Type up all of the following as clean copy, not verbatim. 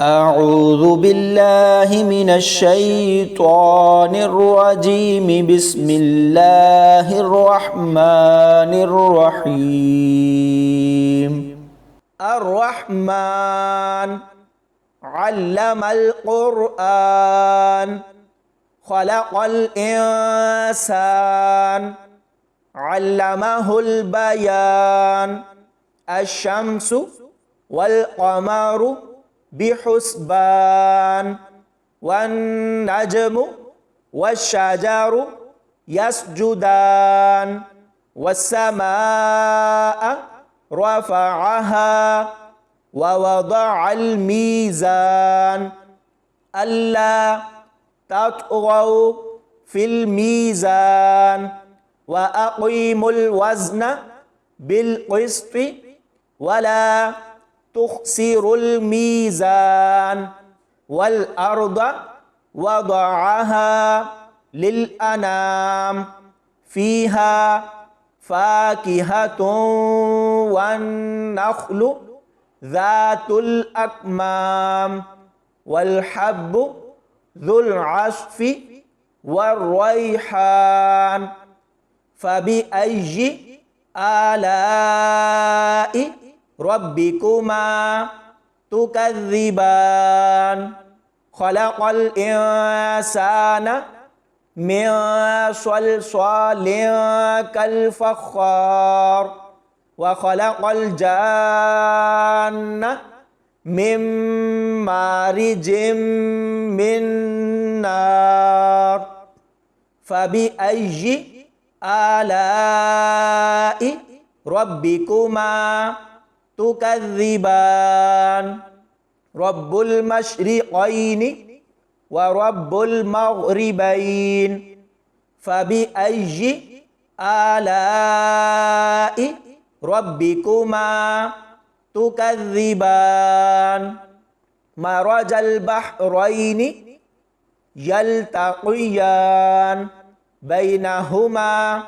أعوذ بالله من الشيطان الرجيم بسم الله الرحمن الرحيم الرحمن علم القرآن خلق الإنسان علمه البيان الشمس والقمر بحسبان والنجم والشجر يسجدان والسماء رفعها ووضع الميزان ألا تطغوا في الميزان وأقيموا الوزن بالقسط ولا تخسروا الميزان والأرض وضعها للأنام فيها فاكهة والنخل ذات الأكمام والحب ذو العصف والريحان فبأي آلاء ربكما تكذبان خلق الإنسان من صلصال كالفخار وخلق الجان من مارج من نار فبأي آلاء ربكما تكذبان رب المشرقين ورب المغربين فبأي آلاء ربكما تكذبان مرج البحرين يلتقيان بينهما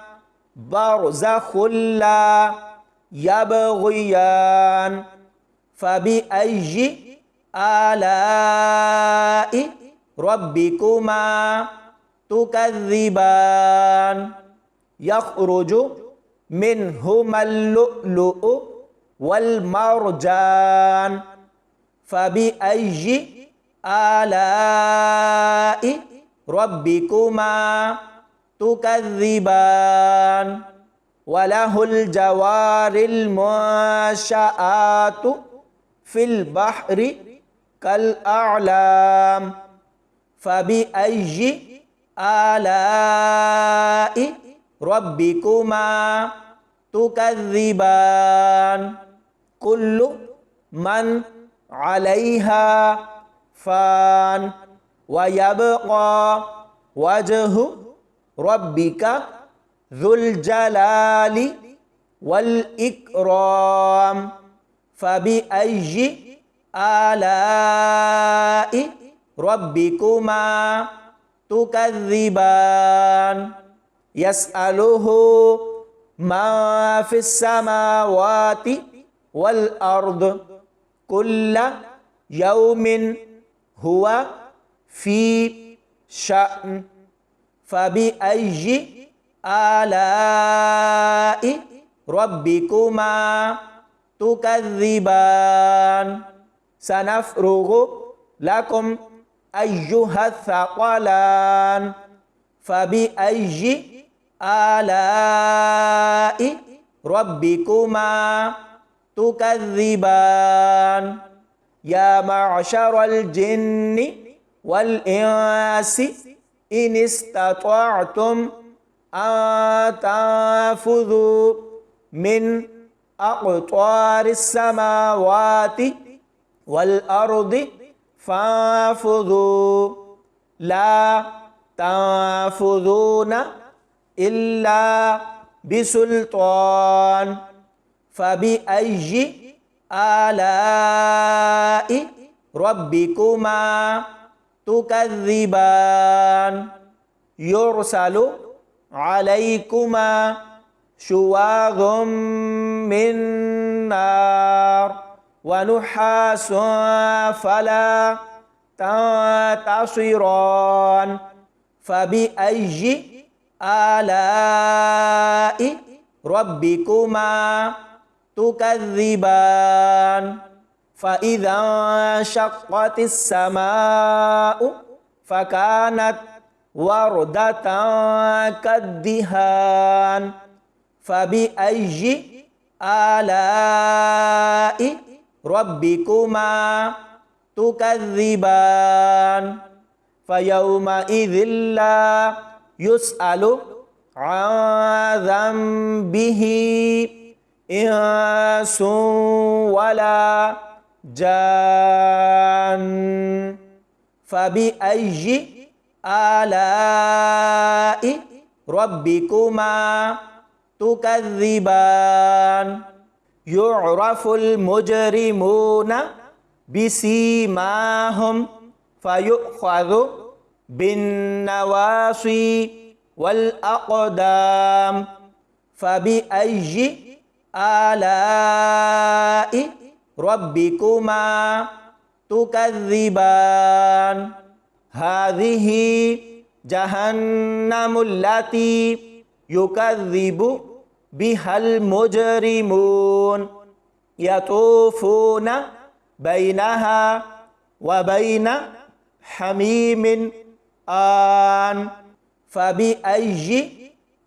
برزخ لا يبغيان فبأي آلاء ربكما تكذبان يخرج منهما اللؤلؤ والمرجان فبأي آلاء ربكما تكذبان وله الجوار المنشآت في البحر كالأعلام فبأي آلاء ربكما تكذبان كل من عليها فان ويبقى وجه ربك ذو الجلال والإكرام فبأي آلاء ربكما تكذبان يسأله ما في السماوات والأرض كل يوم هو في شأن فبأي آلاء ربكما تكذبان سنفرغ لكم أيها الثقلان فبأي آلاء ربكما تكذبان يا معشر الجن والإنس إن استطعتم أن تنفذوا من أقطار السماوات والأرض فانفذوا لا تنفذون إلا بسلطان فبأي آلاء ربكما تكذبان يرسل عليكما شواظ من نار ونحاس فلا تنتصران فبأي آلاء ربكما تكذبان فإذا انشقت السماء فكانت وردة كالدهان فبأي آلاء ربكما تكذبان فيومئذ لا يسأل عن ذنبه إنس ولا جان فبأي آلاء ربكما تكذبان يعرف المجرمون بسيماهم فيؤخذ بالنواصي والأقدام فبأي آلاء ربكما تكذبان هذه جهنم التي يكذب بها المجرمون يطوفون بينها وبين حميم آن فبأي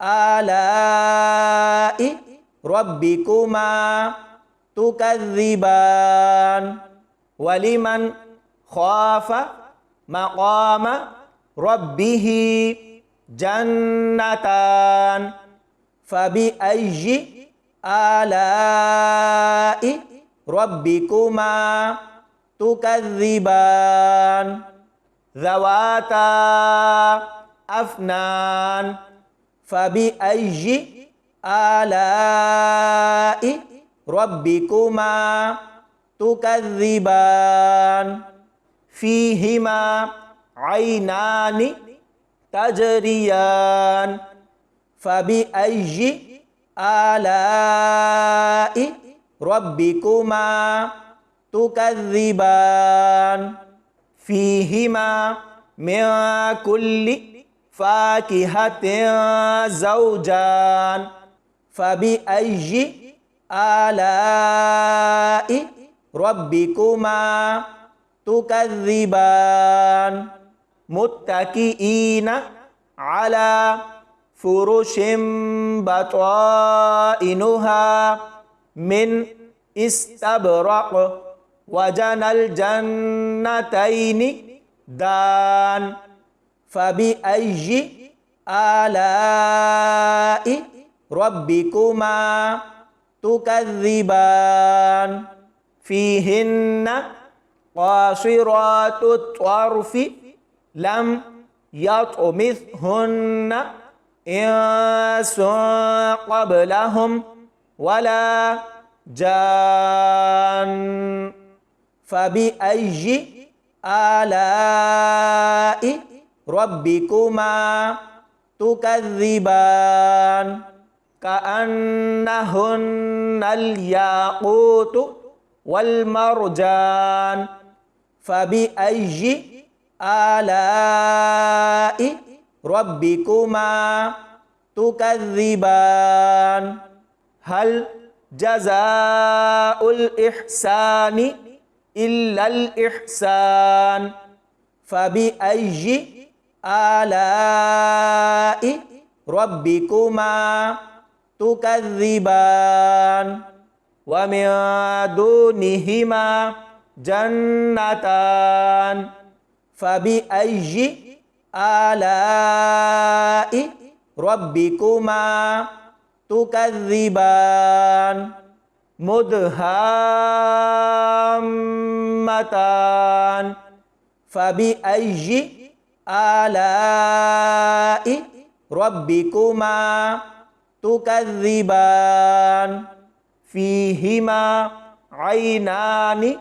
آلاء ربكما تكذبان ولمن خاف مقام ربه جنتان فبأي آلاء ربكما تكذبان ذواتا أفنان فبأي آلاء ربكما تكذبان فيهما عينان تجريان فبأي آلاء ربكما تكذبان فيهما من كل فاكهة زوجان فبأي آلاء ربكما تكذبان متكئين على فرش بطائنها من استبرق وجنى الجنتين دان فبأي آلاء ربكما تكذبان فيهن قاصرات الطرف لم يطمثهن إنس قبلهم ولا جان فبأي آلاء ربكما تكذبان كأنهن الياقوت والمرجان فبأي آلاء ربكما تكذبان هل جزاء الإحسان إلا الإحسان فبأي آلاء ربكما تكذبان ومن دونهما جنتان فبأي آلاء ربكما تكذبان مدهامتان فبأي آلاء ربكما تكذبان فيهما عينان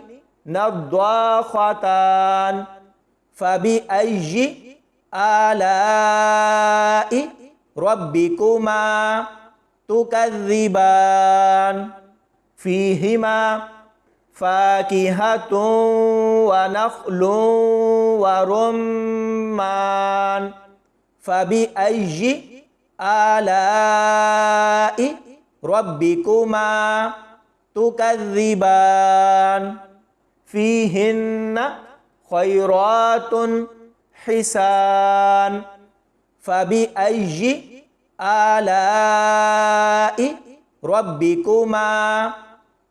نضاختان فبأي آلاء ربكما تكذبان فيهما فاكهة ونخل ورمان فبأي آلاء ربكما تكذبان فيهن خيرات حسان فبأي آلاء ربكما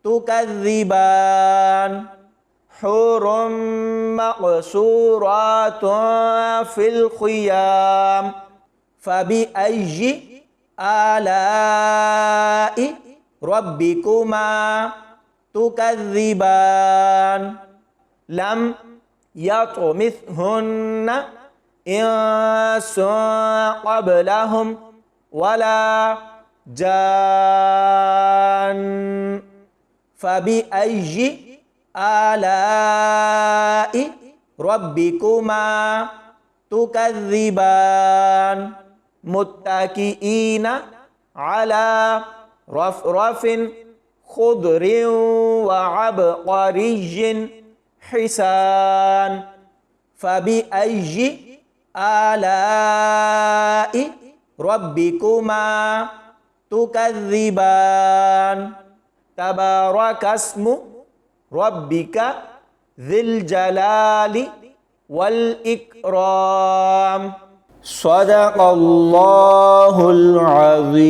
تكذبان حور مقصورات في الخيام فبأي آلاء ربكما تكذبان لم يطمثهن إنس قبلهم ولا جان فبأي آلاء ربكما تكذبان متكئين على رفرف خضر وعبقري حسان فبأي آلاء ربكما تكذبان تبارك اسم ربك ذي الجلال والإكرام صدق الله العظيم.